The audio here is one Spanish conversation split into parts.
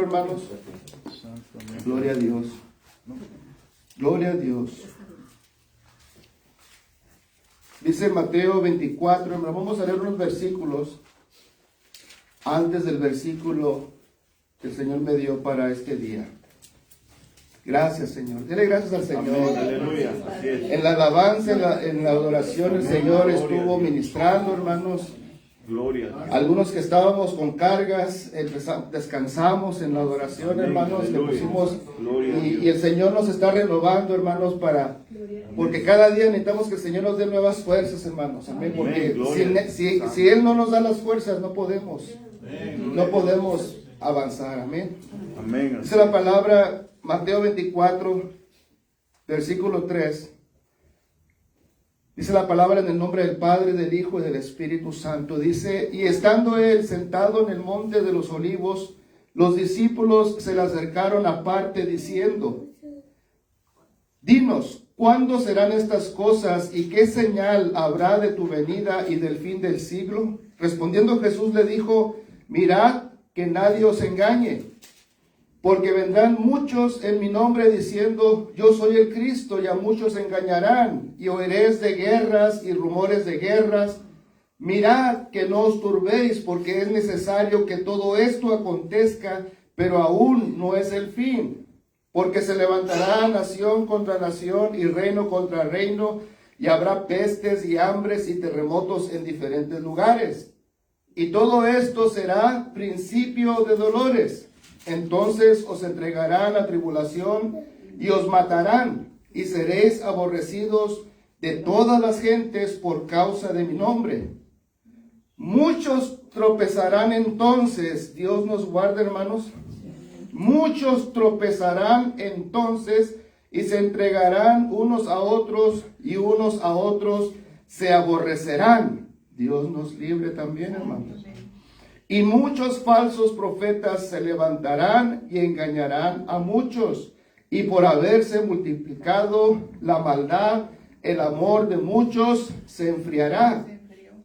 hermanos. Gloria a Dios. Gloria a Dios. Dice Mateo 24, hermanos, vamos a leer unos versículos antes del versículo que el Señor me dio para este día. Gracias, Señor. Dele gracias al Señor. Amén, aleluya. Así es. En la alabanza, en la adoración, el Señor estuvo ministrando, hermanos. Gloria a Dios. Algunos que estábamos con cargas, descansamos en la adoración, Amén, hermanos, le aleluya. pusimos, Gloria a Dios. y el Señor nos está renovando, hermanos, porque cada día necesitamos que el Señor nos dé nuevas fuerzas, hermanos, amén, porque Gloria. si Él no nos da las fuerzas, no podemos avanzar, amén. Amén. Dice la palabra, Mateo 24, versículo 3. Dice la palabra en el nombre del Padre, del Hijo y del Espíritu Santo. Dice, y estando él sentado en el monte de los olivos, los discípulos se le acercaron aparte diciendo, dinos, ¿cuándo serán estas cosas y qué señal habrá de tu venida y del fin del siglo? Respondiendo Jesús le dijo, mirad que nadie os engañe. Porque vendrán muchos en mi nombre diciendo, yo soy el Cristo, y a muchos engañarán, y oiréis de guerras y rumores de guerras. Mirad que no os turbéis, porque es necesario que todo esto acontezca, pero aún no es el fin. Porque se levantará nación contra nación y reino contra reino, y habrá pestes y hambres y terremotos en diferentes lugares. Y todo esto será principio de dolores. Entonces os entregarán a tribulación y os matarán, y seréis aborrecidos de todas las gentes por causa de mi nombre. Muchos tropezarán entonces, Dios nos guarde, hermanos. Muchos tropezarán entonces y se entregarán unos a otros, y unos a otros se aborrecerán. Dios nos libre también, hermanos. Y muchos falsos profetas se levantarán y engañarán a muchos. Y por haberse multiplicado la maldad, el amor de muchos se enfriará.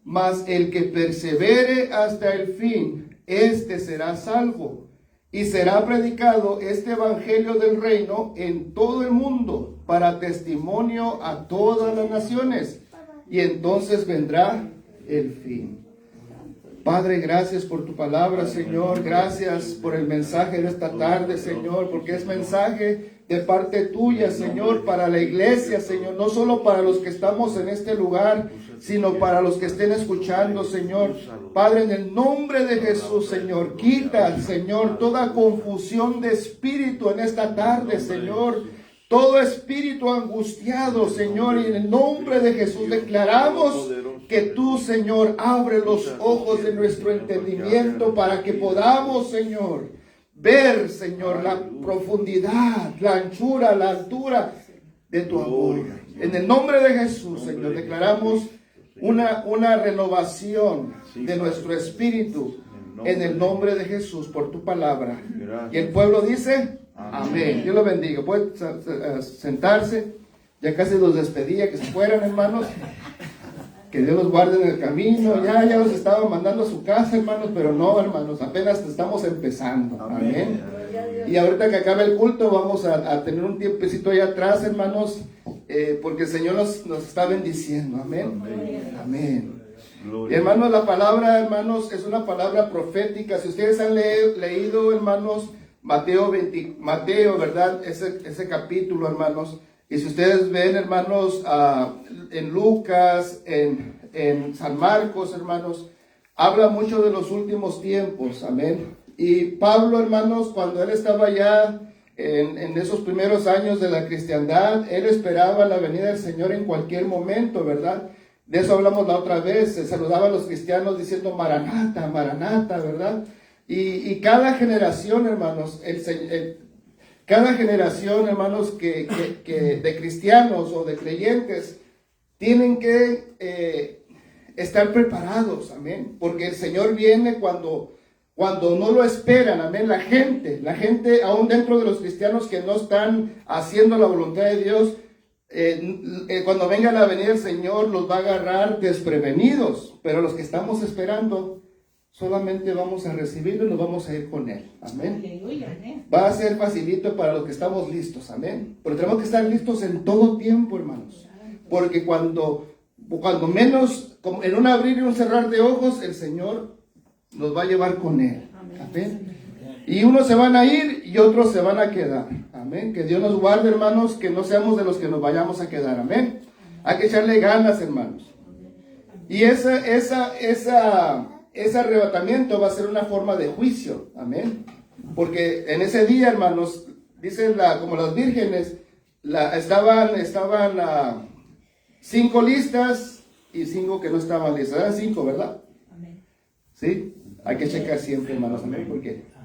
Mas el que persevere hasta el fin, éste será salvo. Y será predicado este evangelio del reino en todo el mundo para testimonio a todas las naciones. Y entonces vendrá el fin. Padre, gracias por tu palabra, Señor. Gracias por el mensaje de esta tarde, Señor, porque es mensaje de parte tuya, Señor, para la iglesia, Señor. No solo para los que estamos en este lugar, sino para los que estén escuchando, Señor. Padre, en el nombre de Jesús, Señor, quita, Señor, toda confusión de espíritu en esta tarde, Señor. Todo espíritu angustiado, Señor, y en el nombre de Jesús declaramos que tú, Señor, abre los ojos de nuestro entendimiento para que podamos, Señor, ver, Señor, la profundidad, la anchura, la altura de tu amor. En el nombre de Jesús, Señor, declaramos una renovación de nuestro espíritu en el nombre de Jesús por tu palabra. Y el pueblo dice, amén. Dios lo bendiga. Pueden sentarse. Ya casi los despedía, que se fueran, hermanos. Que Dios los guarde en el camino. Ya los estaba mandando a su casa, hermanos, pero no, hermanos, apenas estamos empezando. Amén. Y ahorita que acabe el culto vamos a tener un tiempecito allá atrás, hermanos, porque el Señor nos está bendiciendo. Amén. Amén. Y hermanos, la palabra, hermanos, es una palabra profética. Si ustedes han leído, hermanos, Mateo, ¿verdad? Ese capítulo, hermanos. Y si ustedes ven, hermanos, en Lucas, en San Marcos, hermanos, habla mucho de los últimos tiempos, amén. Y Pablo, hermanos, cuando él estaba ya en esos primeros años de la cristiandad, él esperaba la venida del Señor en cualquier momento, ¿verdad? De eso hablamos la otra vez, se saludaban a los cristianos diciendo Maranata, Maranata, ¿verdad? Y cada generación, hermanos, cada generación, hermanos, que de cristianos o de creyentes tienen que estar preparados, amén, porque el Señor viene cuando no lo esperan, amén. La gente, aún dentro de los cristianos que no están haciendo la voluntad de Dios, cuando venga la venida del Señor los va a agarrar desprevenidos, pero los que estamos esperando solamente vamos a recibirlo y nos vamos a ir con Él. Amén. Aleluya, amén. Va a ser facilito para los que estamos listos. Amén. Pero tenemos que estar listos en todo tiempo, hermanos. Porque cuando menos, como en un abrir y un cerrar de ojos, el Señor nos va a llevar con Él. Amén. Y unos se van a ir y otros se van a quedar. Amén. Que Dios nos guarde, hermanos, que no seamos de los que nos vayamos a quedar. Amén. Hay que echarle ganas, hermanos. Y ese arrebatamiento va a ser una forma de juicio. Amén. Porque en ese día, hermanos, dicen como las vírgenes, estaban 5 listas y 5 que no estaban listas. Eran 5, ¿verdad? Amén. Sí. Hay que checar siempre, hermanos. Amén. Porque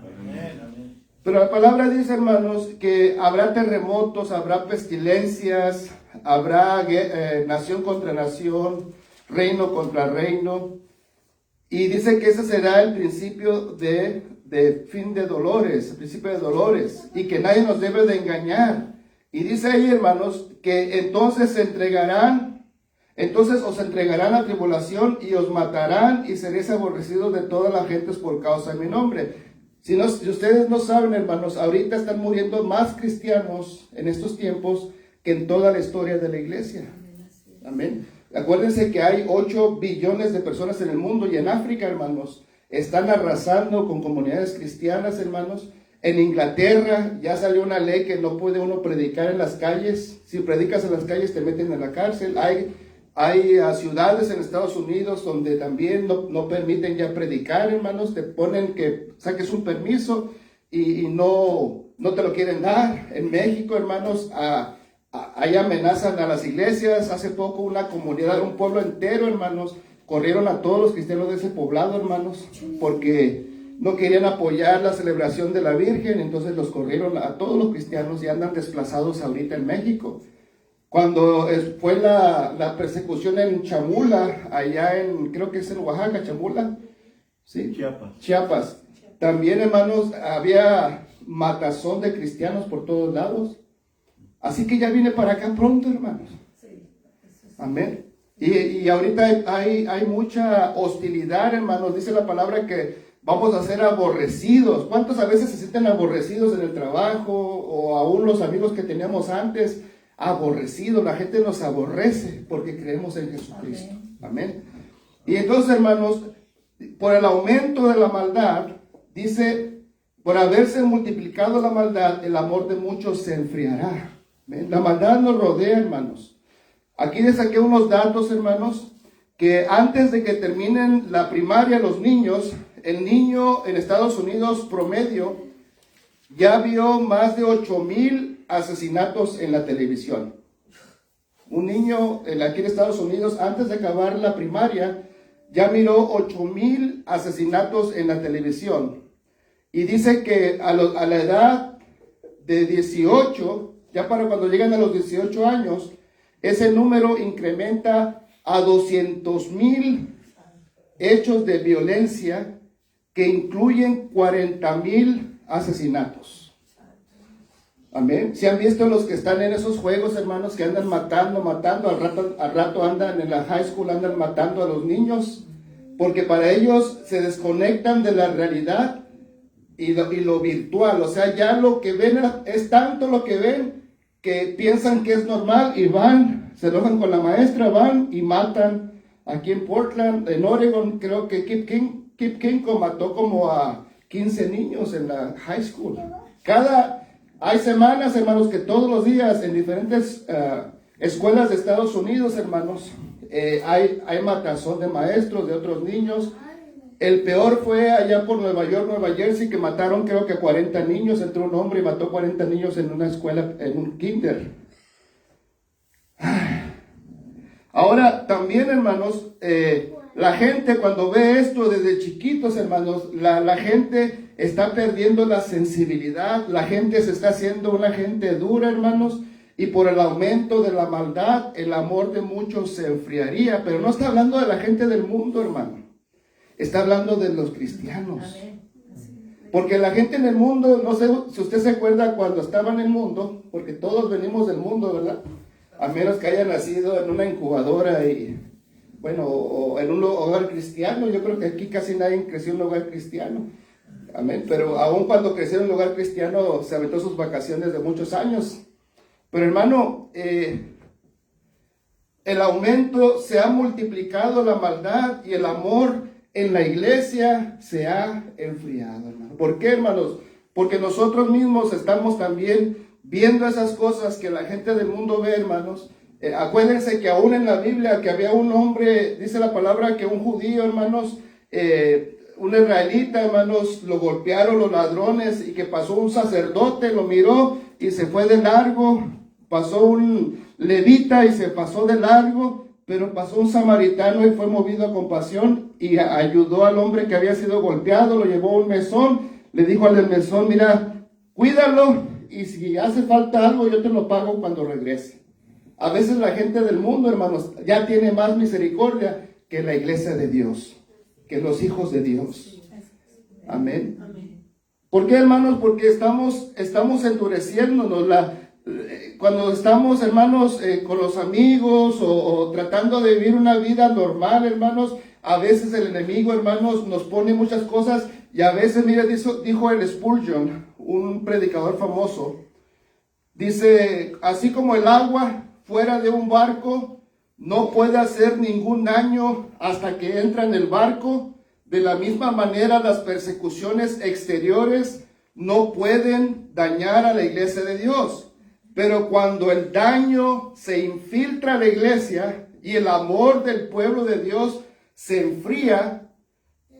pero la palabra dice, hermanos, que habrá terremotos, habrá pestilencias, habrá nación contra nación, reino contra reino. Y dice que ese será el principio de fin de dolores, el principio de dolores, y que nadie nos debe de engañar. Y dice ahí, hermanos, que entonces os entregarán a tribulación y os matarán y seréis aborrecidos de todas las gentes por causa de mi nombre. Si ustedes no saben, hermanos, ahorita están muriendo más cristianos en estos tiempos que en toda la historia de la iglesia. Amén. Acuérdense que hay 8 billones de personas en el mundo y en África, hermanos, están arrasando con comunidades cristianas, hermanos. En Inglaterra ya salió una ley que no puede uno predicar en las calles. Si predicas en las calles te meten en la cárcel. Hay ciudades en Estados Unidos donde también no permiten ya predicar, hermanos. Te ponen que saques un permiso y no te lo quieren dar. En México, hermanos, ahí amenazan a las iglesias. Hace poco una comunidad, un pueblo entero, hermanos, corrieron a todos los cristianos de ese poblado, hermanos, porque no querían apoyar la celebración de la Virgen. Entonces los corrieron a todos los cristianos y andan desplazados ahorita en México. Cuando fue la persecución en Chamula, allá creo que es en Oaxaca, Chamula, ¿sí? Chiapas. También, hermanos, había matazón de cristianos por todos lados. Así que ya viene para acá pronto, hermanos. Amén. Y ahorita hay mucha hostilidad, hermanos. Dice la palabra que vamos a ser aborrecidos. ¿Cuántos a veces se sienten aborrecidos en el trabajo o aún los amigos que teníamos antes? Aborrecido, la gente nos aborrece porque creemos en Jesucristo. Amén. Y entonces, hermanos, por el aumento de la maldad, dice, por haberse multiplicado la maldad, el amor de muchos se enfriará. ¿Ven? La maldad nos rodea, hermanos. Aquí les saqué unos datos, hermanos, que antes de que terminen la primaria los niños, el niño en Estados Unidos promedio ya vio más de 8,000 asesinatos en la televisión. Un niño aquí en Estados Unidos, antes de acabar la primaria, ya miró 8,000 asesinatos en la televisión. Y dice que a la edad de 18, ya para cuando llegan a los 18 años, ese número incrementa a 200,000 hechos de violencia que incluyen 40,000 asesinatos. Amén. ¿Se han visto los que están en esos juegos, hermanos, que andan matando, al rato andan en la high school, andan matando a los niños? Porque para ellos se desconectan de la realidad y lo virtual. O sea, ya lo que ven es tanto lo que ven que piensan que es normal y se enojan con la maestra, van y matan. Aquí en Portland, en Oregon, creo que Kip Kinko mató como a 15 niños en la high school. Hay semanas, hermanos, que todos los días en diferentes escuelas de Estados Unidos, hermanos, hay matazón de maestros, de otros niños. El peor fue allá por Nueva York, Nueva Jersey, que mataron creo que 40 niños. Entró un hombre y mató 40 niños en una escuela, en un kinder. Ahora, también, hermanos, la gente cuando ve esto desde chiquitos, hermanos, la gente está perdiendo la sensibilidad, la gente se está haciendo una gente dura, hermanos, y por el aumento de la maldad, el amor de muchos se enfriaría. Pero no está hablando de la gente del mundo, hermano, está hablando de los cristianos. Porque la gente en el mundo, no sé si usted se acuerda cuando estaba en el mundo, porque todos venimos del mundo, ¿verdad? A menos que haya nacido en una incubadora y bueno, o en un hogar cristiano. Yo creo que aquí casi nadie creció en un hogar cristiano. Amén. Pero aún cuando creció en un hogar cristiano, se aventó sus vacaciones de muchos años. Pero hermano, el aumento se ha multiplicado, la maldad y el amor en la iglesia se ha enfriado, hermano. ¿Por qué, hermanos? Porque nosotros mismos estamos también viendo esas cosas que la gente del mundo ve, hermanos. Acuérdense que aún en la Biblia, que había un hombre, dice la palabra, que un judío, hermanos, un israelita, hermanos, lo golpearon los ladrones, y que pasó un sacerdote, lo miró y se fue de largo. Pasó un levita y se pasó de largo, pero pasó un samaritano y fue movido a compasión y ayudó al hombre que había sido golpeado, lo llevó a un mesón, le dijo al del mesón, mira, cuídalo, y si hace falta algo yo te lo pago cuando regrese. A veces la gente del mundo, hermanos, ya tiene más misericordia que la iglesia de Dios, que los hijos de Dios. Amén. ¿Por qué, hermanos? Porque estamos endureciéndonos. Cuando estamos, hermanos, con los amigos o tratando de vivir una vida normal, hermanos, a veces el enemigo, hermanos, nos pone muchas cosas, y a veces, mira, dijo el Spurgeon, un predicador famoso, dice, así como el agua fuera de un barco no puede hacer ningún daño hasta que entra en el barco, de la misma manera las persecuciones exteriores no pueden dañar a la iglesia de Dios. Pero cuando el daño se infiltra a la iglesia y el amor del pueblo de Dios se enfría,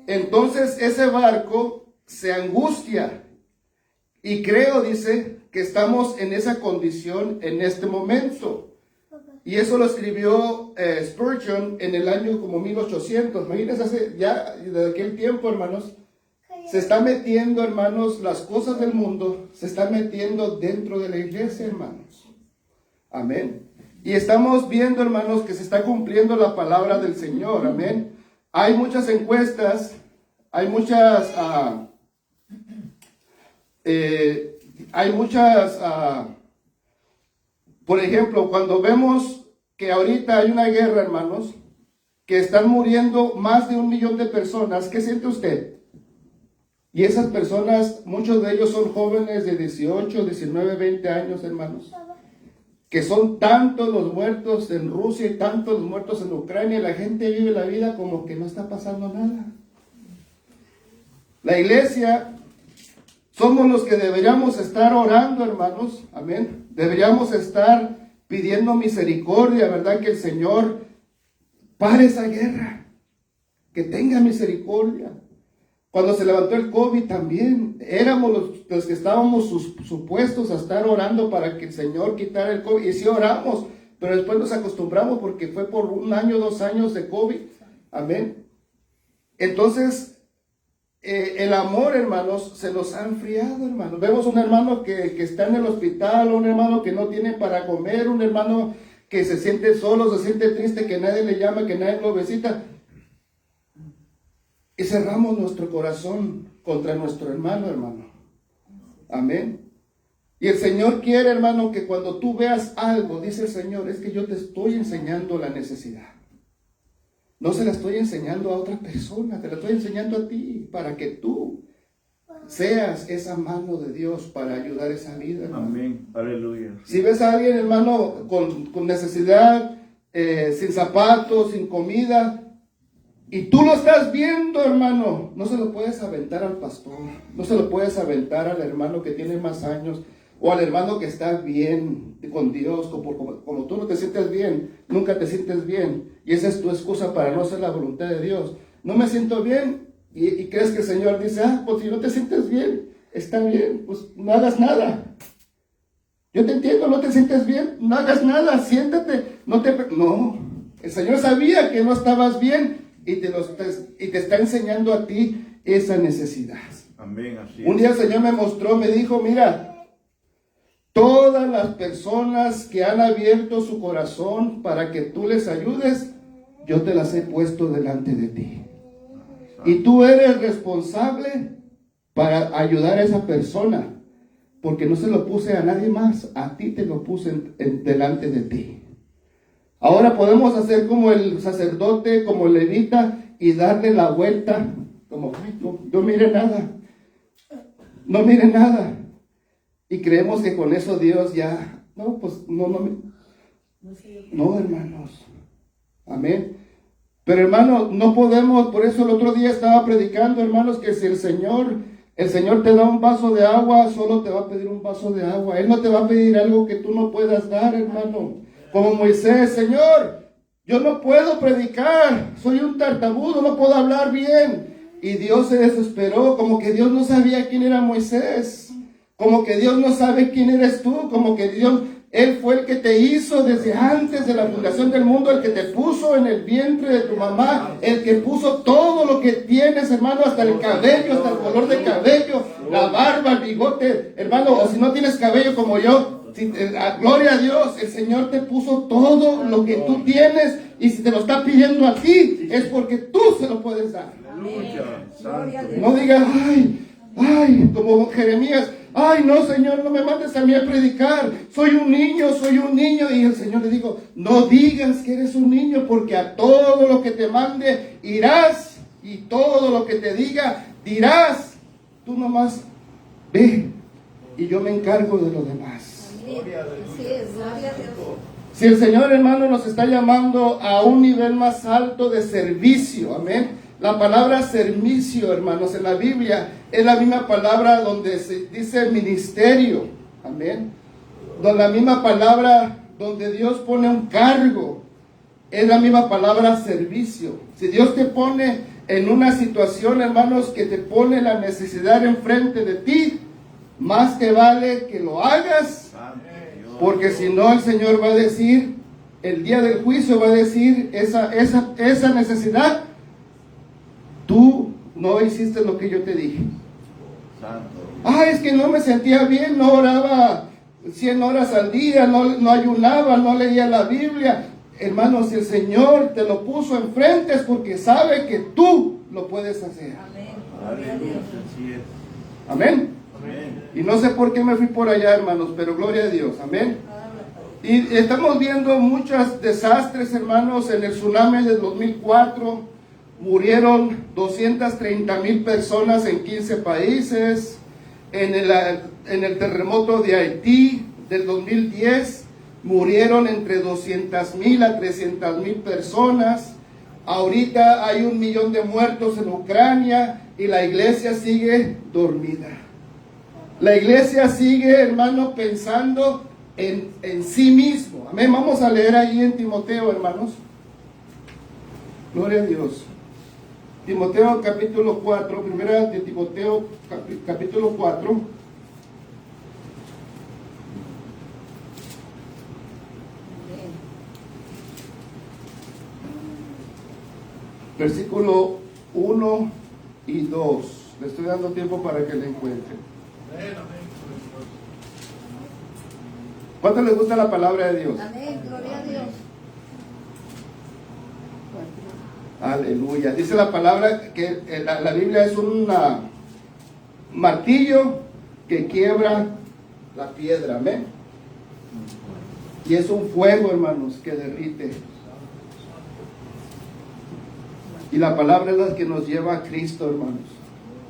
entonces ese barco se angustia. Y creo, dice, que estamos en esa condición en este momento. Y eso lo escribió Spurgeon en el año como 1800. Imagínense, ya desde aquel tiempo, hermanos, se está metiendo, hermanos, las cosas del mundo, se están metiendo dentro de la iglesia, hermanos. Amén. Y estamos viendo, hermanos, que se está cumpliendo la palabra del Señor. Amén. Hay muchas encuestas, hay muchas, por ejemplo, cuando vemos que ahorita hay una guerra, hermanos, que están muriendo más de 1 millón de personas, ¿qué siente usted? Y esas personas, muchos de ellos son jóvenes de 18, 19, 20 años, hermanos. Que son tantos los muertos en Rusia y tantos los muertos en Ucrania. La gente vive la vida como que no está pasando nada. La iglesia, somos los que deberíamos estar orando, hermanos. Amén. Deberíamos estar pidiendo misericordia, ¿verdad? Que el Señor pare esa guerra. Que tenga misericordia. Cuando se levantó el COVID también, éramos los que estábamos supuestos a estar orando para que el Señor quitara el COVID. Y sí oramos, pero después nos acostumbramos porque fue por 1 año, 2 años de COVID. Amén. Entonces, el amor, hermanos, se nos ha enfriado, hermanos. Vemos un hermano que está en el hospital, un hermano que no tiene para comer, un hermano que se siente solo, se siente triste, que nadie le llama, que nadie lo visita. Y cerramos nuestro corazón contra nuestro hermano. Amén. Y el Señor quiere, hermano, que cuando tú veas algo, dice el Señor, es que yo te estoy enseñando la necesidad. No se la estoy enseñando a otra persona, te la estoy enseñando a ti, para que tú seas esa mano de Dios para ayudar a esa vida, hermano. Amén. Aleluya. Si ves a alguien, hermano, con necesidad, sin zapatos, sin comida, y tú lo estás viendo, hermano, no se lo puedes aventar al pastor, no se lo puedes aventar al hermano que tiene más años, o al hermano que está bien con Dios, como tú no te sientes bien, nunca te sientes bien, y esa es tu excusa para no hacer la voluntad de Dios. No me siento bien, y crees que el Señor dice, pues si no te sientes bien, está bien, pues no hagas nada. Yo te entiendo, no te sientes bien, no hagas nada, siéntate, no, el Señor sabía que no estabas bien, y te está enseñando a ti esa necesidad. Amén, así es. Un día el Señor me dijo, mira, todas las personas que han abierto su corazón para que tú les ayudes, yo te las he puesto delante de ti. Y tú eres responsable para ayudar a esa persona, porque no se lo puse a nadie más, a ti te lo puse delante de ti. Ahora podemos hacer como el sacerdote, como el levita, y darle la vuelta, como, ay, no mire nada, no mire nada. Y creemos que con eso Dios ya, no, pues no, hermanos. Amén. Pero hermanos, no podemos, por eso el otro día estaba predicando, hermanos, que si el Señor te da un vaso de agua, solo te va a pedir un vaso de agua. Él no te va a pedir algo que tú no puedas dar, hermano. Como Moisés, Señor, yo no puedo predicar, soy un tartamudo, no puedo hablar bien. Y Dios se desesperó, como que Dios no sabía quién era Moisés, como que Dios no sabe quién eres tú, como que Él fue el que te hizo desde antes de la fundación del mundo, el que te puso en el vientre de tu mamá, el que puso todo lo que tienes, hermano, hasta el cabello, hasta el color de cabello, la barba, el bigote, hermano, o si no tienes cabello como yo, gloria a Dios, el Señor te puso todo lo que tú tienes, y si te lo está pidiendo a ti, es porque tú se lo puedes dar. No digas, ay, como Jeremías, ay, no, Señor, no me mandes a mí a predicar, soy un niño, y el Señor le dijo, no digas que eres un niño, porque a todo lo que te mande irás, y todo lo que te diga dirás, tú nomás ve, y yo me encargo de lo demás. Si el Señor, hermano, nos está llamando a un nivel más alto de servicio, amén. La palabra servicio, hermanos, en la Biblia es la misma palabra donde se dice ministerio, amén. La misma palabra donde Dios pone un cargo, es la misma palabra servicio. Si Dios te pone en una situación, hermanos, que te pone la necesidad enfrente de ti, más te vale que lo hagas, porque si no el Señor va a decir, el día del juicio va a decir esa necesidad, tú no hiciste lo que yo te dije. Es que no me sentía bien, no oraba 100 horas al día, no ayunaba, no leía la Biblia. Hermanos, si el Señor te lo puso enfrente es porque sabe que tú lo puedes hacer. Amén. Y no sé por qué me fui por allá, hermanos, pero gloria a Dios. Amén. Y estamos viendo muchos desastres, hermanos. En el tsunami del 2004 murieron 230,000 personas en 15 países. En el terremoto de Haití del 2010 murieron entre 200,000 a 300,000 personas. Ahorita hay 1 millón de muertos en Ucrania y la iglesia sigue dormida. La iglesia sigue, hermano, pensando en sí mismo. Amén. Vamos a leer ahí en Timoteo, hermanos. Gloria a Dios. Timoteo capítulo 4, primera de Timoteo capítulo 4. Versículo 1 y 2. Le estoy dando tiempo para que le encuentren. ¿Cuánto les gusta la palabra de Dios? Amén, gloria a Dios. Aleluya. Dice la palabra que la Biblia es un martillo que quiebra la piedra. Amén. Y es un fuego, hermanos, que derrite. Y la palabra es la que nos lleva a Cristo, hermanos.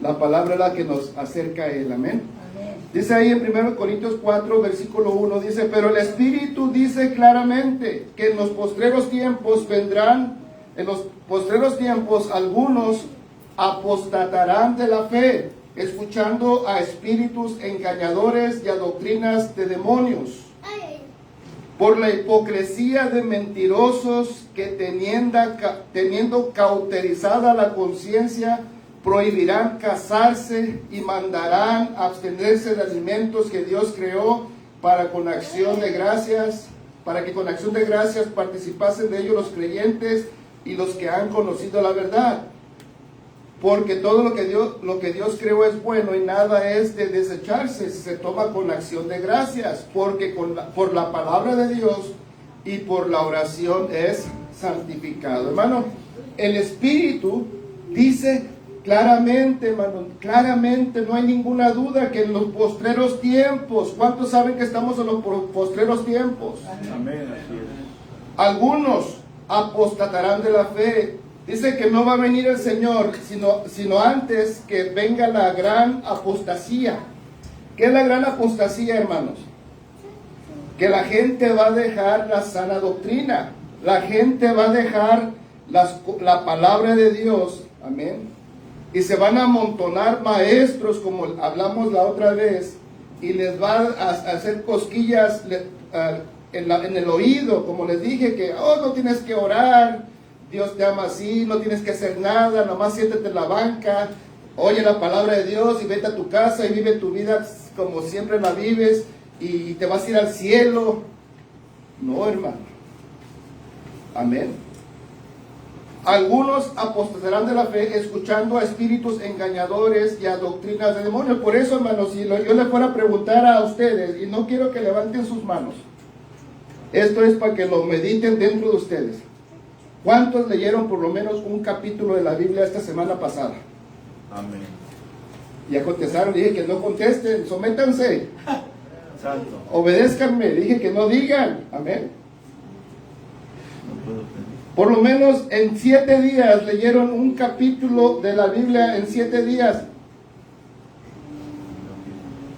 La palabra es la que nos acerca a Él. Amén. Dice ahí en 1 Corintios 4, versículo 1, dice, pero el Espíritu dice claramente que en los postreros tiempos algunos apostatarán de la fe, escuchando a espíritus engañadores y a doctrinas de demonios, por la hipocresía de mentirosos que teniendo cauterizada la conciencia, prohibirán casarse y mandarán abstenerse de alimentos que Dios creó para que con acción de gracias participasen de ellos los creyentes y los que han conocido la verdad. Porque todo lo que Dios creó es bueno y nada es de desecharse si se toma con acción de gracias, porque por la palabra de Dios y por la oración es santificado. Hermano, el Espíritu dice claramente, hermano, claramente, no hay ninguna duda que en los postreros tiempos, ¿cuántos saben que estamos en los postreros tiempos? Amén, así es. Algunos apostatarán de la fe. Dice que no va a venir el Señor, sino antes que venga la gran apostasía. ¿Qué es la gran apostasía, hermanos? Que la gente va a dejar la sana doctrina. La gente va a dejar la palabra de Dios. Amén. Y se van a amontonar maestros, como hablamos la otra vez, y les va a hacer cosquillas en el oído, como les dije, que no tienes que orar, Dios te ama así, no tienes que hacer nada, nomás siéntate en la banca, oye la palabra de Dios y vete a tu casa y vive tu vida como siempre la vives y te vas a ir al cielo. No, hermano. Amén. Algunos apostatarán de la fe escuchando a espíritus engañadores y a doctrinas de demonios. Por eso, hermanos, si yo le fuera a preguntar a ustedes, y no quiero que levanten sus manos, esto es para que lo mediten dentro de ustedes. ¿Cuántos leyeron por lo menos un capítulo de la Biblia esta semana pasada? Amén. Ya contestaron, dije que no contesten, sométanse. Santo. Obedézcanme, dije que no digan. Amén. No puedo pedir. Por lo menos en 7 días leyeron un capítulo de la Biblia en 7 días.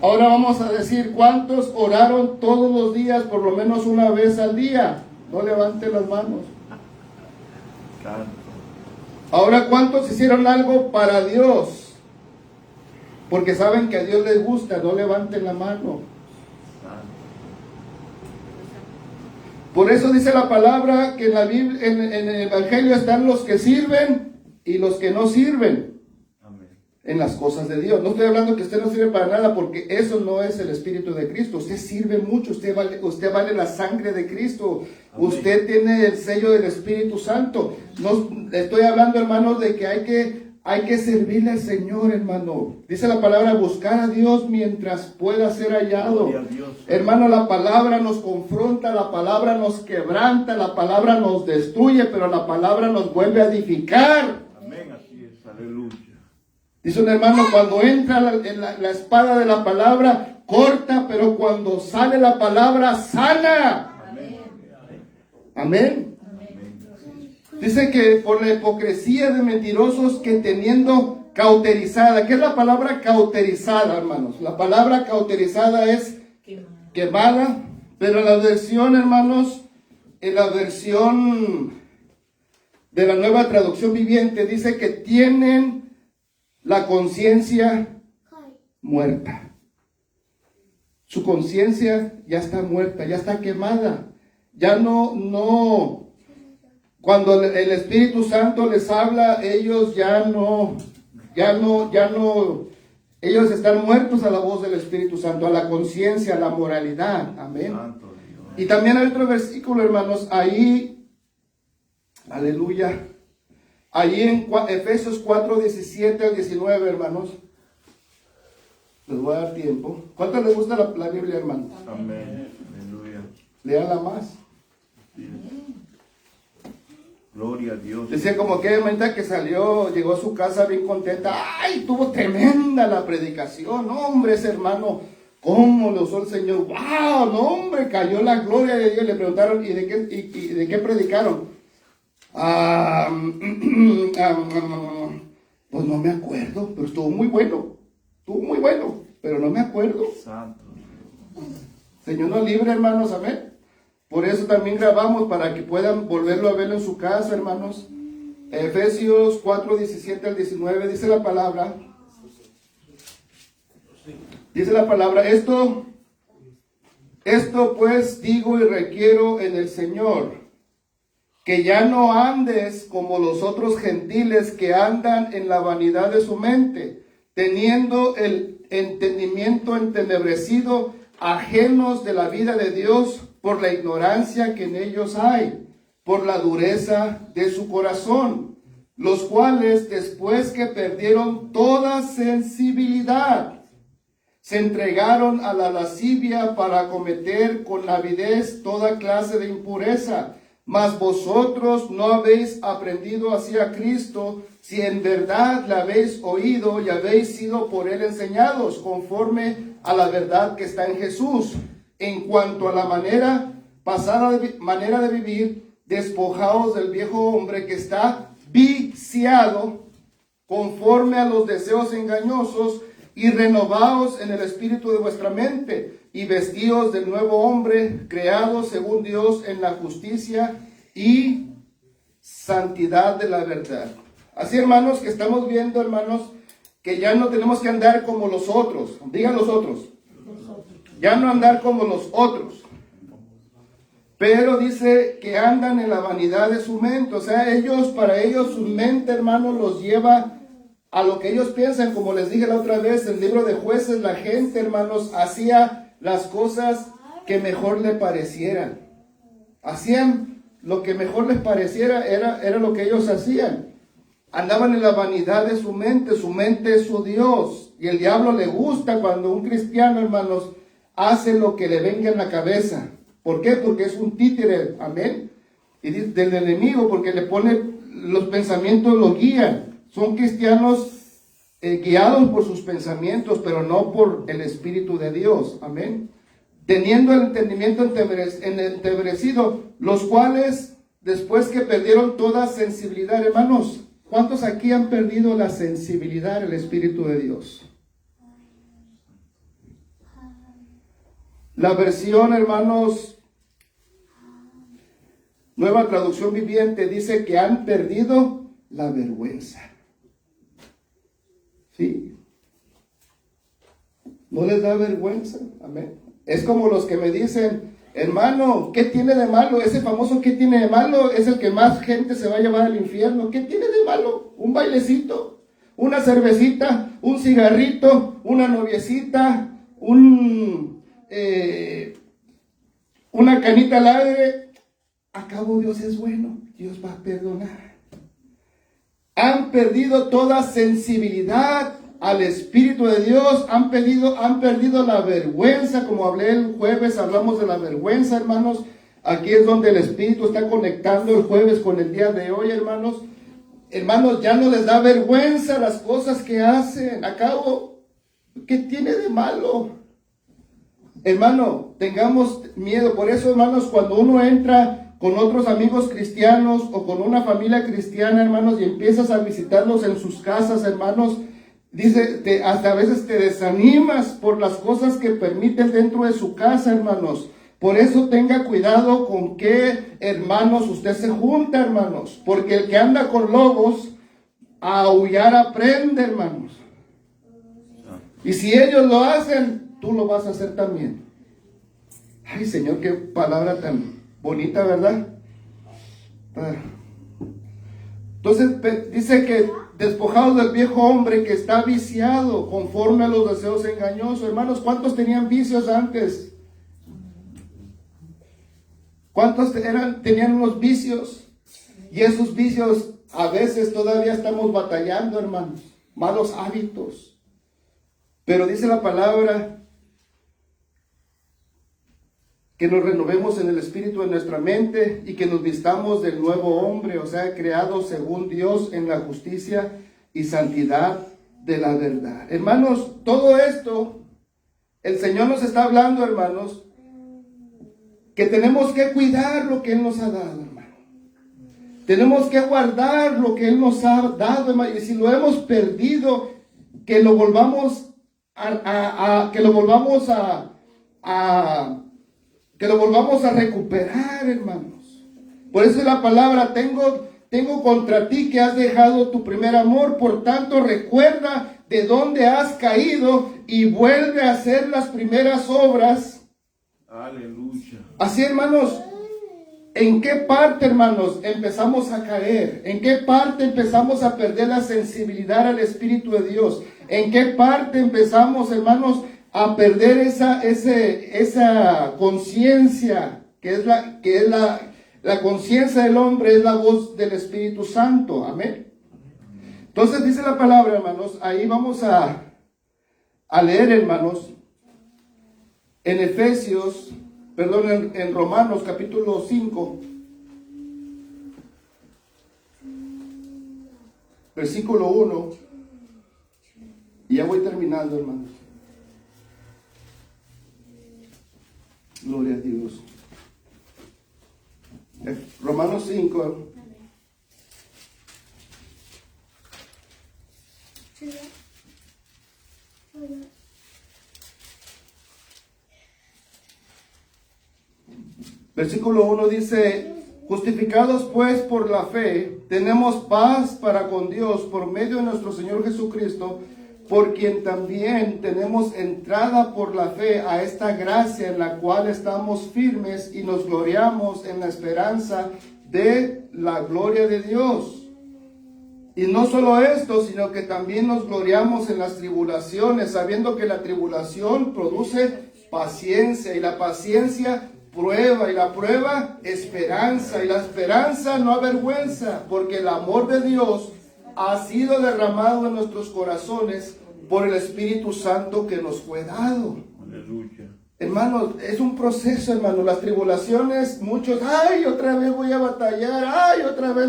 Ahora vamos a decir cuántos oraron todos los días por lo menos una vez al día. No levanten las manos. Santo. Ahora cuántos hicieron algo para Dios, porque saben que a Dios les gusta. No levanten la mano. Santo. Por eso dice la palabra que en la Biblia, en el Evangelio están los que sirven y los que no sirven Amén. en las cosas de Dios. No estoy hablando que usted no sirve para nada, porque eso no es el Espíritu de Cristo. Usted sirve mucho, usted vale la sangre de Cristo. Amén. Usted tiene el sello del Espíritu Santo. No estoy hablando, hermanos, de que hay que servirle al Señor, hermano. Dice la palabra, buscar a Dios mientras pueda ser hallado. Gloria a Dios. Hermano, la palabra nos confronta, la palabra nos quebranta, la palabra nos destruye, pero la palabra nos vuelve a edificar. Amén, así es. Aleluya. Dice un hermano, cuando entra la espada de la palabra, corta, pero cuando sale la palabra, sana. Amén. Amén. Amén. Dice que por la hipocresía de mentirosos que teniendo cauterizada. ¿Qué es la palabra cauterizada, hermanos? La palabra cauterizada es quemada, pero la versión, hermanos, en la versión de la Nueva Traducción Viviente dice que tienen la conciencia muerta. Su conciencia ya está muerta, ya está quemada. Ya no. Cuando el Espíritu Santo les habla, ellos ya no. Ellos están muertos a la voz del Espíritu Santo, a la conciencia, a la moralidad. Amén. Santo Dios. Y también hay otro versículo, hermanos, ahí, aleluya, ahí en Efesios 4, 17 al 19, hermanos. Les voy a dar tiempo. ¿Cuánto les gusta la Biblia, hermanos? Amén. Aleluya. Léanla más. Gloria a Dios. Decía como que hermanita que salió, llegó a su casa bien contenta. ¡Ay, tuvo tremenda la predicación! ¡No, hombre, ese hermano! ¿Cómo lo usó el Señor? ¡Wow! ¡No, hombre! Cayó la gloria de Dios. Le preguntaron, ¿y de qué predicaron? Pues no me acuerdo, pero estuvo muy bueno. Estuvo muy bueno, pero no me acuerdo. Santo. Señor nos libre, hermanos, amén. Por eso también grabamos para que puedan volverlo a verlo en su casa, hermanos. Efesios 4, 17 al 19 dice la palabra. Dice la palabra, esto pues digo y requiero en el Señor, que ya no andes como los otros gentiles que andan en la vanidad de su mente, teniendo el entendimiento entenebrecido, ajenos de la vida de Dios por la ignorancia que en ellos hay, por la dureza de su corazón, los cuales después que perdieron toda sensibilidad, se entregaron a la lascivia para cometer con avidez toda clase de impureza. Mas vosotros no habéis aprendido así a Cristo, si en verdad le habéis oído y habéis sido por él enseñados, conforme a la verdad que está en Jesús, en cuanto a la manera pasada manera de vivir, despojados del viejo hombre que está viciado conforme a los deseos engañosos y renovados en el espíritu de vuestra mente y vestidos del nuevo hombre creado según Dios en la justicia y santidad de la verdad. Así, hermanos, que estamos viendo, hermanos, que ya no tenemos que andar como los otros. Digan los otros. Ya no andar como los otros. Pero dice que andan en la vanidad de su mente. O sea, para ellos su mente, hermanos, los lleva a lo que ellos piensan. Como les dije la otra vez, en el libro de Jueces, la gente, hermanos, hacía las cosas que mejor le parecieran. Hacían lo que mejor les pareciera, era lo que ellos hacían. Andaban en la vanidad de su mente es su Dios. Y el diablo le gusta cuando un cristiano, hermanos, hace lo que le venga en la cabeza. ¿Por qué? Porque es un títere, amén. Y del enemigo, porque le pone los pensamientos, los guían. Son cristianos guiados por sus pensamientos, pero no por el Espíritu de Dios, amén. Teniendo el entendimiento entenebrecido, los cuales, después que perdieron toda sensibilidad, hermanos, ¿cuántos aquí han perdido la sensibilidad al Espíritu de Dios? La versión, hermanos, Nueva Traducción Viviente, dice que han perdido la vergüenza. ¿Sí? ¿No les da vergüenza? Amén. Es como los que me dicen, hermano, ¿qué tiene de malo? Ese famoso ¿qué tiene de malo? Es el que más gente se va a llevar al infierno. ¿Qué tiene de malo? Un bailecito, una cervecita, un cigarrito, una noviecita, una canita al aire. Acabo Dios es bueno, Dios va a perdonar. Han perdido toda sensibilidad al Espíritu de Dios, han perdido la vergüenza, como hablé el jueves, hablamos de la vergüenza, hermanos. Aquí es donde el Espíritu está conectando el jueves con el día de hoy, hermanos. Hermanos, ya no les da vergüenza las cosas que hacen. Acabo, ¿qué tiene de malo? Hermano, tengamos miedo. Por eso, hermanos, cuando uno entra con otros amigos cristianos o con una familia cristiana, hermanos, y empiezas a visitarlos en sus casas, hermanos, dice, hasta a veces te desanimas por las cosas que permiten dentro de su casa, hermanos. Por eso tenga cuidado con qué hermanos usted se junta, hermanos. Porque el que anda con lobos, a aullar aprende, hermanos. Y si ellos lo hacen, tú lo vas a hacer también. Ay, Señor, qué palabra tan bonita, ¿verdad? Entonces dice que despojados del viejo hombre que está viciado conforme a los deseos engañosos. Hermanos, ¿cuántos tenían vicios antes? ¿Cuántos tenían unos vicios? Y esos vicios a veces todavía estamos batallando, hermanos. Malos hábitos. Pero dice la palabra que nos renovemos en el espíritu de nuestra mente y que nos vistamos del nuevo hombre, o sea, creado según Dios en la justicia y santidad de la verdad. Hermanos, todo esto, el Señor nos está hablando, hermanos, que tenemos que cuidar lo que Él nos ha dado, hermano. Tenemos que guardar lo que Él nos ha dado, hermano. Y si lo hemos perdido, que lo volvamos que lo volvamos a recuperar, hermanos. Por eso la palabra, tengo contra ti que has dejado tu primer amor. Por tanto, recuerda de dónde has caído y vuelve a hacer las primeras obras. Aleluya. Así, hermanos, ¿en qué parte, hermanos, empezamos a caer? ¿En qué parte empezamos a perder la sensibilidad al Espíritu de Dios? ¿En qué parte empezamos, hermanos, a perder esa conciencia, que es la conciencia del hombre, es la voz del Espíritu Santo? Amén. Entonces dice la palabra, hermanos, ahí vamos a leer, hermanos, en Romanos capítulo 5, versículo 1, y ya voy terminando, hermanos. Gloria a Dios. Romanos 5. Versículo 1 dice: justificados pues por la fe, tenemos paz para con Dios por medio de nuestro Señor Jesucristo, por quien también tenemos entrada por la fe a esta gracia en la cual estamos firmes y nos gloriamos en la esperanza de la gloria de Dios. Y no solo esto, sino que también nos gloriamos en las tribulaciones, sabiendo que la tribulación produce paciencia, y la paciencia prueba, y la prueba esperanza, y la esperanza no avergüenza, porque el amor de Dios ha sido derramado en nuestros corazones por el Espíritu Santo que nos fue dado. Aleluya. Hermanos, es un proceso, hermano. Las tribulaciones, muchos, ay, otra vez voy a batallar, ay, otra vez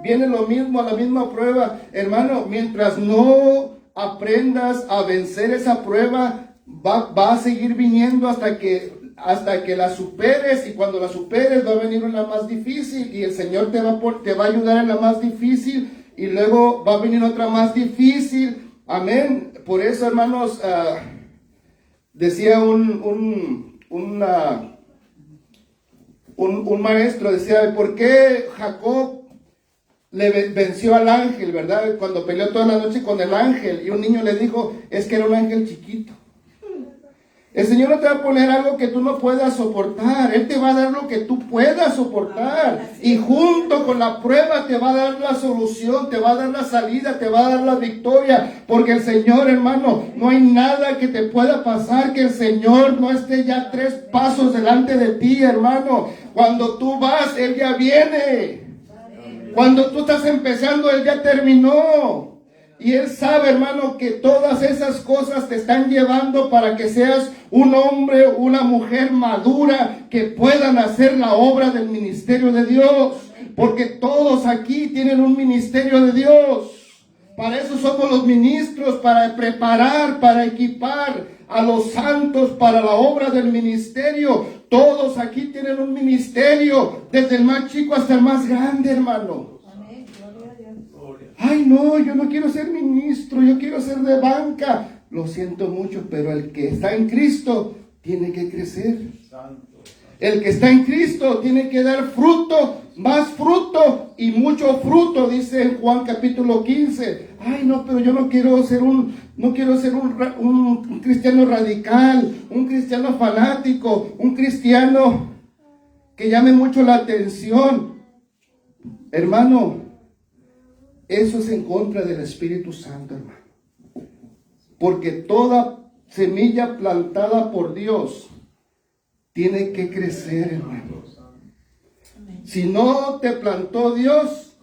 viene lo mismo, la misma prueba. Hermano, mientras no aprendas a vencer esa prueba, va a seguir viniendo hasta que la superes, y cuando la superes va a venir una más difícil, y el Señor te va a ayudar en la más difícil, y luego va a venir otra más difícil. Amén. Por eso, hermanos, decía un maestro, decía: ¿por qué Jacob le venció al ángel, verdad? Cuando peleó toda la noche con el ángel, y un niño le dijo: es que era un ángel chiquito. El Señor no te va a poner algo que tú no puedas soportar. Él te va a dar lo que tú puedas soportar. Y junto con la prueba te va a dar la solución, te va a dar la salida, te va a dar la victoria. Porque el Señor, hermano, no hay nada que te pueda pasar que el Señor no esté ya 3 pasos delante de ti, hermano. Cuando tú vas, Él ya viene. Cuando tú estás empezando, Él ya terminó. Y Él sabe, hermano, que todas esas cosas te están llevando para que seas un hombre o una mujer madura que puedan hacer la obra del ministerio de Dios. Porque todos aquí tienen un ministerio de Dios. Para eso somos los ministros, para preparar, para equipar a los santos para la obra del ministerio. Todos aquí tienen un ministerio, desde el más chico hasta el más grande, hermano. Ay, no, yo no quiero ser ministro, yo quiero ser de banca. Lo siento mucho, pero el que está en Cristo tiene que crecer. El que está en Cristo tiene que dar fruto, más fruto y mucho fruto, dice en Juan capítulo 15. Ay, no, pero yo no quiero ser un cristiano radical, un cristiano fanático, un cristiano que llame mucho la atención. Hermano, eso es en contra del Espíritu Santo, hermano. Porque toda semilla plantada por Dios tiene que crecer, hermano. Si no te plantó Dios,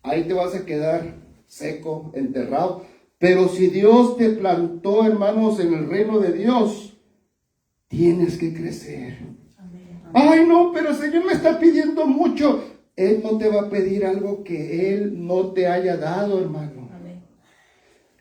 ahí te vas a quedar seco, enterrado. Pero si Dios te plantó, hermanos, en el reino de Dios, tienes que crecer. Ay, no, pero el Señor me está pidiendo mucho. Él no te va a pedir algo que Él no te haya dado, hermano. Amén.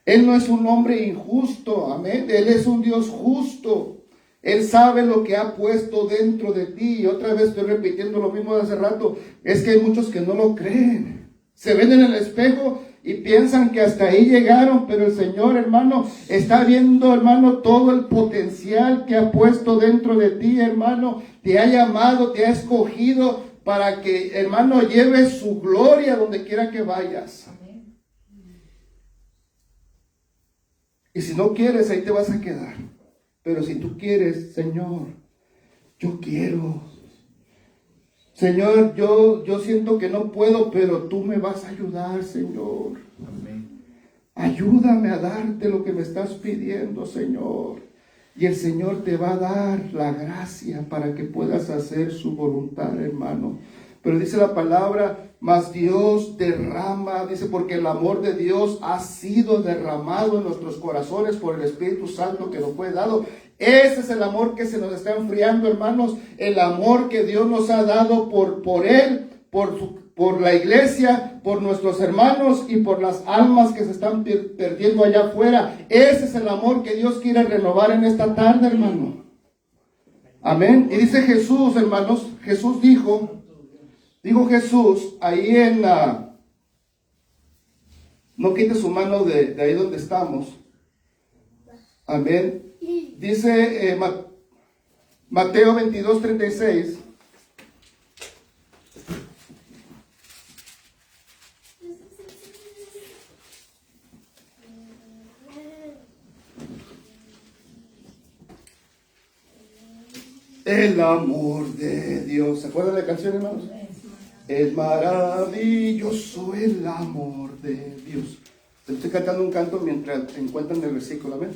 Él no es un hombre injusto, amén. Él es un Dios justo. Él sabe lo que ha puesto dentro de ti. Y otra vez estoy repitiendo lo mismo de hace rato. Es que hay muchos que no lo creen. Se ven en el espejo y piensan que hasta ahí llegaron. Pero el Señor, hermano, está viendo, hermano, todo el potencial que ha puesto dentro de ti, hermano. Te ha llamado, te ha escogido para que, hermano, lleves su gloria donde quiera que vayas. Amén. Y si no quieres, ahí te vas a quedar. Pero si tú quieres, Señor, yo quiero. Señor, yo siento que no puedo, pero tú me vas a ayudar, Señor. Amén. Ayúdame a darte lo que me estás pidiendo, Señor. Y el Señor te va a dar la gracia para que puedas hacer su voluntad, hermano. Pero dice la palabra, mas Dios derrama, dice, porque el amor de Dios ha sido derramado en nuestros corazones por el Espíritu Santo que nos fue dado. Ese es el amor que se nos está enfriando, hermanos. El amor que Dios nos ha dado por Él, por la iglesia, por nuestros hermanos y por las almas que se están perdiendo allá afuera. Ese es el amor que Dios quiere renovar en esta tarde, hermano. Amén. Y dice Jesús, hermanos, Jesús dijo, Dijo Jesús ahí en la... No quite su mano de ahí donde estamos. Amén. Dice Mateo 22:36. El amor de Dios. ¿Se acuerdan de la canción, hermanos? Es maravilloso el amor de Dios. Estoy cantando un canto mientras encuentran el versículo. Amén.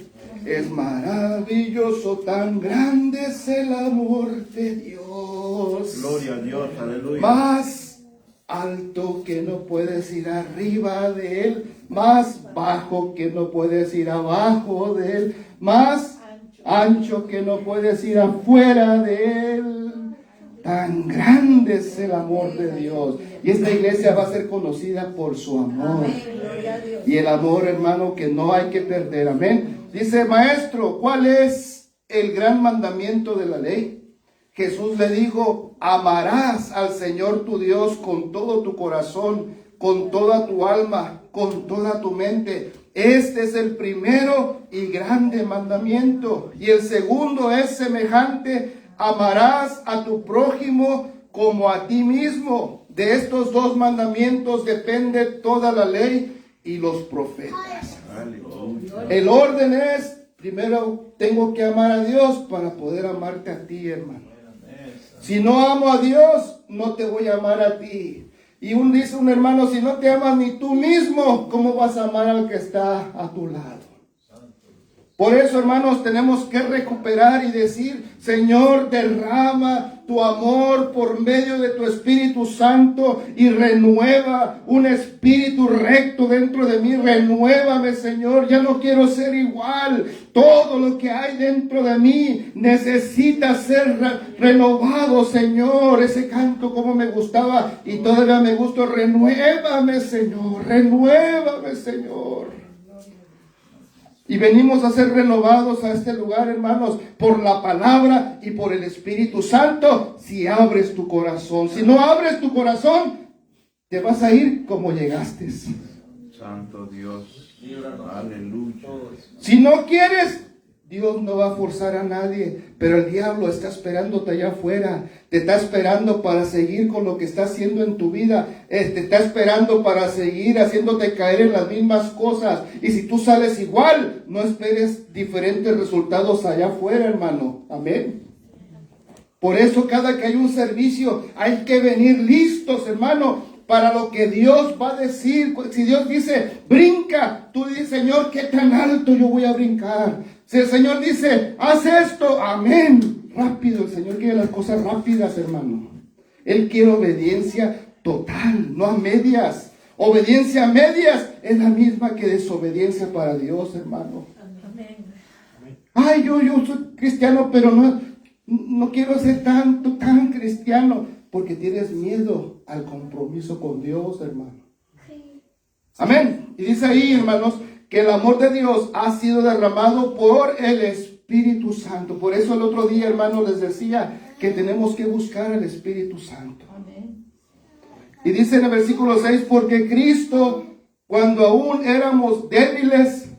Es maravilloso, tan grande es el amor de Dios. Gloria a Dios, aleluya. Más alto que no puedes ir arriba de Él, más bajo que no puedes ir abajo de Él, más ancho que no puedes ir afuera de Él. Tan grande es el amor de Dios. Y esta iglesia va a ser conocida por su amor. Y el amor, hermano, que no hay que perder. Amén. Dice, maestro, ¿cuál es el gran mandamiento de la ley? Jesús le dijo, amarás al Señor tu Dios con todo tu corazón, con toda tu alma, con toda tu mente. Este es el primero y grande mandamiento. Y el segundo es semejante: amarás a tu prójimo como a ti mismo. De estos dos mandamientos depende toda la ley y los profetas. Aleluya. El orden es, primero tengo que amar a Dios para poder amarte a ti, hermano. Si no amo a Dios, no te voy a amar a ti. Y dice un hermano, si no te amas ni tú mismo, ¿cómo vas a amar al que está a tu lado? Por eso, hermanos, tenemos que recuperar y decir, Señor, derrama tu amor por medio de tu Espíritu Santo y renueva un espíritu recto dentro de mí. Renuévame, Señor, ya no quiero ser igual. Todo lo que hay dentro de mí necesita ser renovado, Señor. Ese canto como me gustaba y todavía me gusta. Renuévame, Señor, renuévame, Señor. Y venimos a ser renovados a este lugar, hermanos, por la palabra y por el Espíritu Santo, si abres tu corazón. Si no abres tu corazón, te vas a ir como llegaste. Santo Dios. Aleluya. Si no quieres, Dios no va a forzar a nadie, pero el diablo está esperándote allá afuera. Te está esperando para seguir con lo que está haciendo en tu vida. Te está esperando para seguir haciéndote caer en las mismas cosas. Y si tú sales igual, no esperes diferentes resultados allá afuera, hermano. Amén. Por eso cada que hay un servicio hay que venir listos, hermano, para lo que Dios va a decir. Si Dios dice, brinca, tú dices, Señor, ¿qué tan alto yo voy a brincar? Si el Señor dice, haz esto, amén. Rápido, el Señor quiere las cosas rápidas, hermano. Él quiere obediencia total, no a medias. Obediencia a medias es la misma que desobediencia para Dios, hermano. Amén. Ay, yo soy cristiano, pero no quiero ser tan cristiano, porque tienes miedo al compromiso con Dios, hermano. Amén. Y dice ahí, hermanos, que el amor de Dios ha sido derramado por el Espíritu Santo. Por eso el otro día, hermano, les decía que tenemos que buscar al Espíritu Santo. Amén. Y dice en el versículo 6, porque Cristo, cuando aún éramos débiles,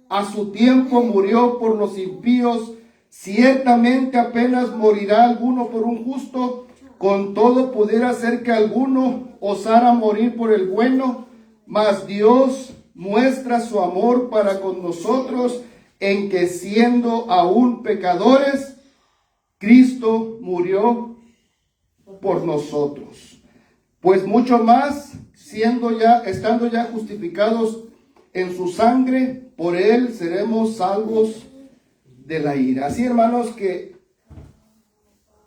a su tiempo murió por los impíos. Ciertamente apenas morirá alguno por un justo, con todo pudiera ser que alguno osara morir por el bueno, mas Dios muestra su amor para con nosotros en que siendo aún pecadores, Cristo murió por nosotros. Pues mucho más, estando ya justificados en su sangre, por él seremos salvos de la ira. Así, hermanos, que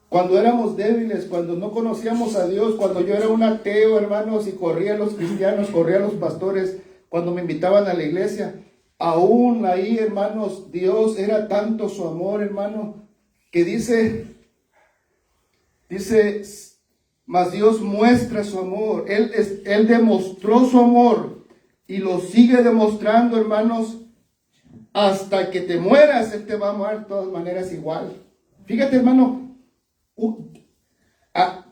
cuando éramos débiles, cuando no conocíamos a Dios, cuando yo era un ateo, hermanos, y corría a los cristianos, corría a los pastores, cuando me invitaban a la iglesia, aún ahí, hermanos, Dios era tanto su amor, hermano, que dice, mas Dios muestra su amor. Él demostró su amor y lo sigue demostrando, hermanos, hasta que te mueras. Él te va a amar de todas maneras igual. Fíjate, hermano,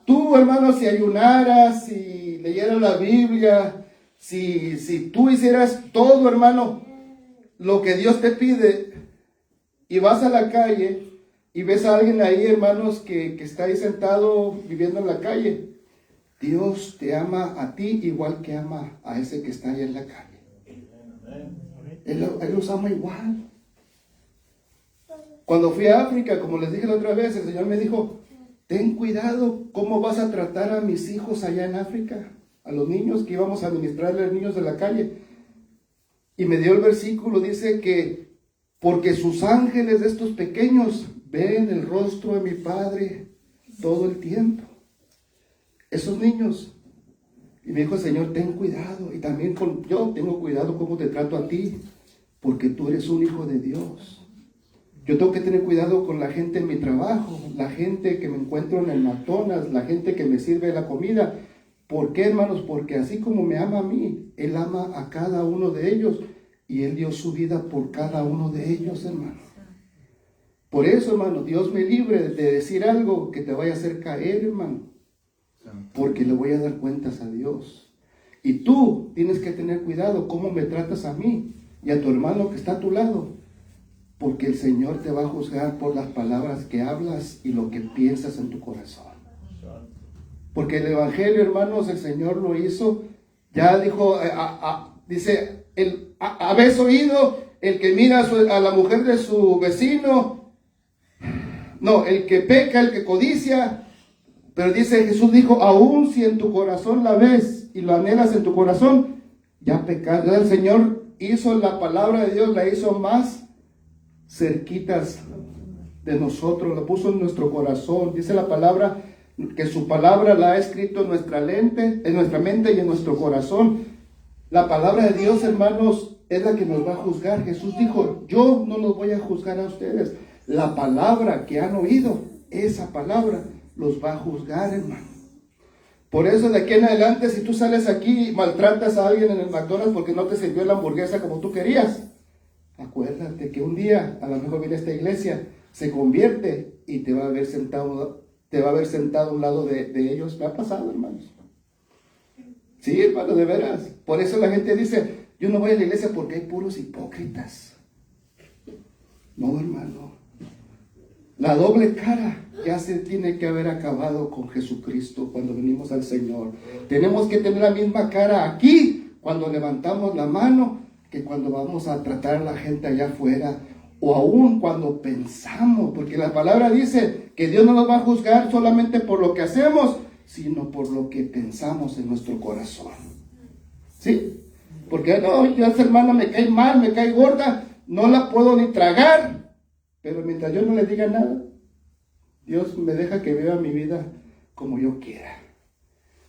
tú tú, hermano, si ayunaras, si leyeras la Biblia, si tú hicieras todo, hermano, lo que Dios te pide, y vas a la calle y ves a alguien ahí, hermanos, que está ahí sentado viviendo en la calle, Dios te ama a ti igual que ama a ese que está ahí en la calle. Él los ama igual. Cuando fui a África, como les dije la otra vez, el Señor me dijo, ten cuidado cómo vas a tratar a mis hijos allá en África, a los niños que íbamos a administrarle a los niños de la calle. Y me dio el versículo, dice que porque sus ángeles de estos pequeños ven el rostro de mi Padre todo el tiempo. Esos niños. Y me dijo el Señor, ten cuidado. Y también yo tengo cuidado cómo te trato a ti, porque tú eres un hijo de Dios. Yo tengo que tener cuidado con la gente en mi trabajo, la gente que me encuentro en el McDonald's, la gente que me sirve la comida. ¿Por qué, hermanos? Porque así como me ama a mí, Él ama a cada uno de ellos. Y Él dio su vida por cada uno de ellos, hermano. Por eso, hermano, Dios me libre de decir algo que te vaya a hacer caer, hermano. Porque le voy a dar cuentas a Dios. Y tú tienes que tener cuidado cómo me tratas a mí y a tu hermano que está a tu lado. Porque el Señor te va a juzgar por las palabras que hablas y lo que piensas en tu corazón. Porque el Evangelio, hermanos, el Señor lo hizo. Ya dijo, dice... ¿Habéis oído el que mira a la mujer de su vecino? No, el que peca, el que codicia. Pero dice, Jesús dijo, aún si en tu corazón la ves y lo anhelas en tu corazón, ya pecaste. El Señor hizo la palabra de Dios, la hizo más cerquitas de nosotros, la puso en nuestro corazón. Dice la palabra que su palabra la ha escrito en nuestra mente y en nuestro corazón. La palabra de Dios, hermanos, es la que nos va a juzgar. Jesús dijo, yo no los voy a juzgar a ustedes. La palabra que han oído, esa palabra los va a juzgar, hermano. Por eso de aquí en adelante, si tú sales aquí y maltratas a alguien en el McDonald's porque no te sirvió la hamburguesa como tú querías, acuérdate que un día, a lo mejor viene esta iglesia, se convierte y te va a haber sentado a un lado de ellos. Me ha pasado, hermanos. Sí, hermano, de veras. Por eso la gente dice, yo no voy a la iglesia porque hay puros hipócritas. No, hermano. La doble cara ya se tiene que haber acabado con Jesucristo cuando venimos al Señor. Tenemos que tener la misma cara aquí cuando levantamos la mano que cuando vamos a tratar a la gente allá afuera. O aún cuando pensamos, porque la palabra dice que Dios no nos va a juzgar solamente por lo que hacemos, sino por lo que pensamos en nuestro corazón. ¿Sí? Porque no, yo a esa hermana me cae mal, me cae gorda, no la puedo ni tragar. Pero mientras yo no le diga nada, Dios me deja que viva mi vida como yo quiera.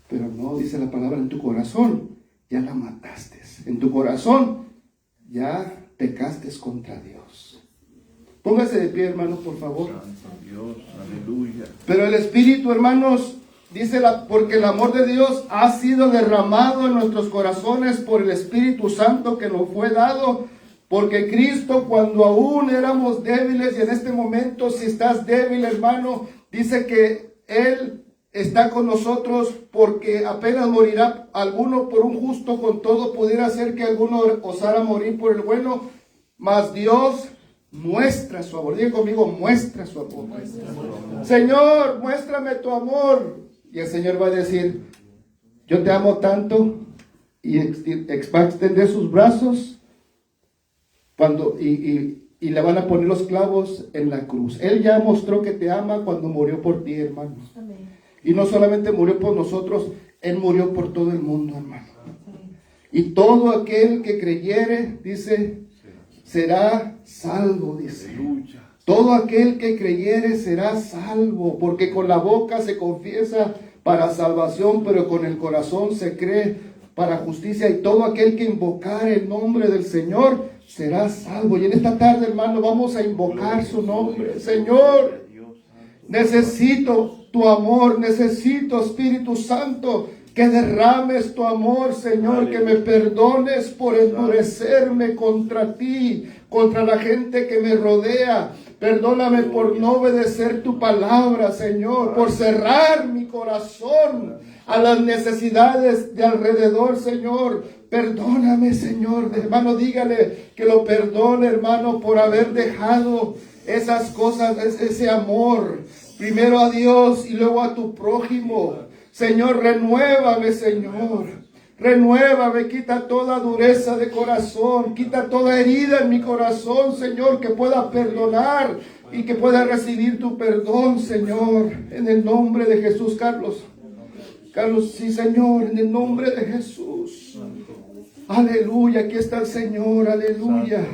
Pero no, dice la palabra, en tu corazón ya la mataste. En tu corazón ya pecaste contra Dios. Póngase de pie, hermanos, por favor. Santo Dios, aleluya. Pero el Espíritu, hermanos, dice porque el amor de Dios ha sido derramado en nuestros corazones por el Espíritu Santo que nos fue dado. Porque Cristo, cuando aún éramos débiles, y en este momento, si estás débil, hermano, dice que Él está con nosotros, porque apenas morirá alguno por un justo, con todo pudiera ser que alguno osara morir por el bueno, mas Dios muestra su amor. Diga conmigo, muestra su amor. Señor, muéstrame tu amor. Y el Señor va a decir, yo te amo tanto, y va a extender sus brazos y le van a poner los clavos en la cruz. Él ya mostró que te ama cuando murió por ti, hermano. Amén. Y no solamente murió por nosotros, Él murió por todo el mundo, hermano. Y todo aquel que creyere, dice, será salvo, dice. Todo aquel que creyere será salvo, porque con la boca se confiesa para salvación, pero con el corazón se cree para justicia. Y todo aquel que invocare el nombre del Señor será salvo. Y en esta tarde, hermano, vamos a invocar su nombre. Señor, necesito tu amor, necesito, Espíritu Santo, que derrames tu amor, Señor, que me perdones por endurecerme contra ti, contra la gente que me rodea. Perdóname por no obedecer tu palabra, Señor, por cerrar mi corazón a las necesidades de alrededor, Señor. Perdóname, Señor. Hermano, dígale que lo perdone, hermano, por haber dejado esas cosas, ese amor. Primero a Dios y luego a tu prójimo. Señor, renuévame, Señor. Renuévame, quita toda dureza de corazón, quita toda herida en mi corazón, Señor, que pueda perdonar y que pueda recibir tu perdón, Señor, en el nombre de Jesús. Carlos, sí, Señor, en el nombre de Jesús. Aleluya, aquí está el Señor, aleluya.